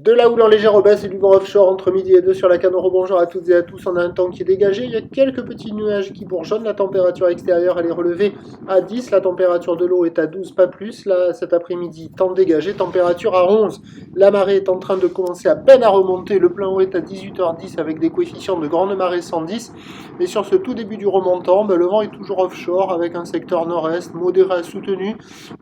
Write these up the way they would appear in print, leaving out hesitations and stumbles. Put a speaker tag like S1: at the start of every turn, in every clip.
S1: De la houle en légère baisse et du vent offshore entre midi et 2 sur la Canoro. Bonjour à toutes et à tous. On a un temps qui est dégagé. Il y a quelques petits nuages qui bourgeonnent. La température extérieure elle est relevée à 10. La température de l'eau est à 12, pas plus. Là, cet après-midi, temps dégagé. Température à 11. La marée est en train de commencer à peine à remonter. Le plein eau est à 18h10 avec des coefficients de grande marée 110. Et sur ce tout début du remontant, le vent est toujours offshore avec un secteur nord-est modéré à soutenu.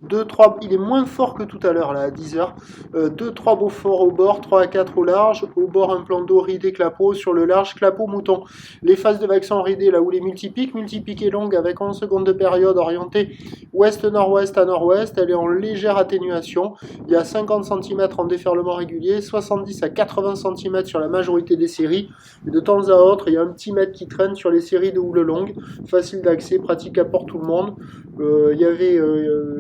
S1: 2-3, il est moins fort que tout à l'heure là à 10h. 2-3 beaux forts au bord, 3 à 4 au large, au bord un plan d'eau ridé clapot, sur le large clapot mouton. Les phases de vague sont ridées là où les multipiques est longue avec 11 secondes de période orientée ouest-nord-ouest à nord-ouest, elle est en légère atténuation, il y a 50 cm en déferlement régulier, 70 à 80 cm sur la majorité des séries, et de temps à autre il y a un petit mètre qui traîne sur les séries de houle longue, facile d'accès, pratique à pour tout le monde. Il y avait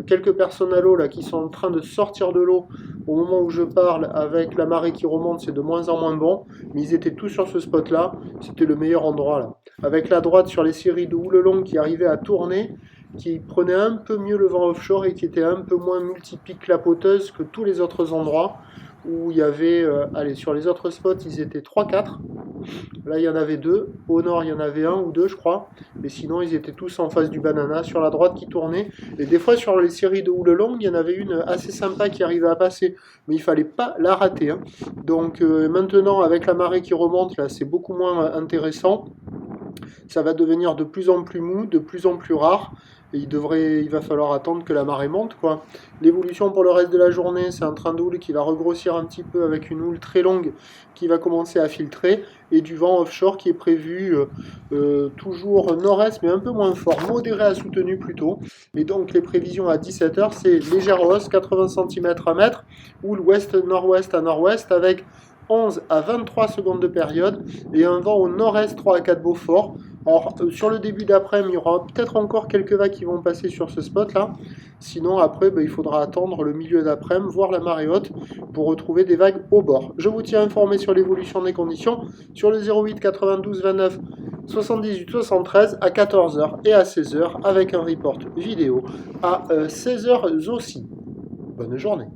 S1: quelques personnes à l'eau là qui sont en train de sortir de l'eau au moment où je parle, avec la marée qui remonte, c'est de moins en moins bon, mais ils étaient tous sur ce spot-là, c'était le meilleur endroit là. Avec la droite sur les séries de houle longue qui arrivaient à tourner, qui prenait un peu mieux le vent offshore et qui était un peu moins multipique clapoteuse que tous les autres endroits, où il y avait, sur les autres spots, ils étaient 3-4. Là, il y en avait 2. Au nord, il y en avait 1 ou 2, je crois. Mais sinon, ils étaient tous en face du banana, sur la droite qui tournait. Et des fois, sur les séries de houle longue, il y en avait une assez sympa qui arrivait à passer. Mais il fallait pas la rater. Donc maintenant, avec la marée qui remonte, là, c'est beaucoup moins intéressant. Ça va devenir de plus en plus mou, de plus en plus rare. Et il va falloir attendre que la marée monte, quoi. L'évolution pour le reste de la journée, c'est un train de houle qui va regrossir un petit peu avec une houle très longue qui va commencer à filtrer et du vent offshore qui est prévu toujours nord-est mais un peu moins fort, modéré à soutenu plutôt. Et donc les prévisions à 17h, c'est légère hausse, 80 cm à mètre, houle ouest-nord-ouest à nord-ouest avec 11 à 23 secondes de période et un vent au nord-est 3 à 4 Beaufort. Alors sur le début d'après-midi, il y aura peut-être encore quelques vagues qui vont passer sur ce spot là. Sinon après, il faudra attendre le milieu d'après-midi, voir la marée haute pour retrouver des vagues au bord. Je vous tiens informé sur l'évolution des conditions sur le 08 92 29 78 73 à 14h et à 16h avec un report vidéo à 16h aussi. Bonne journée.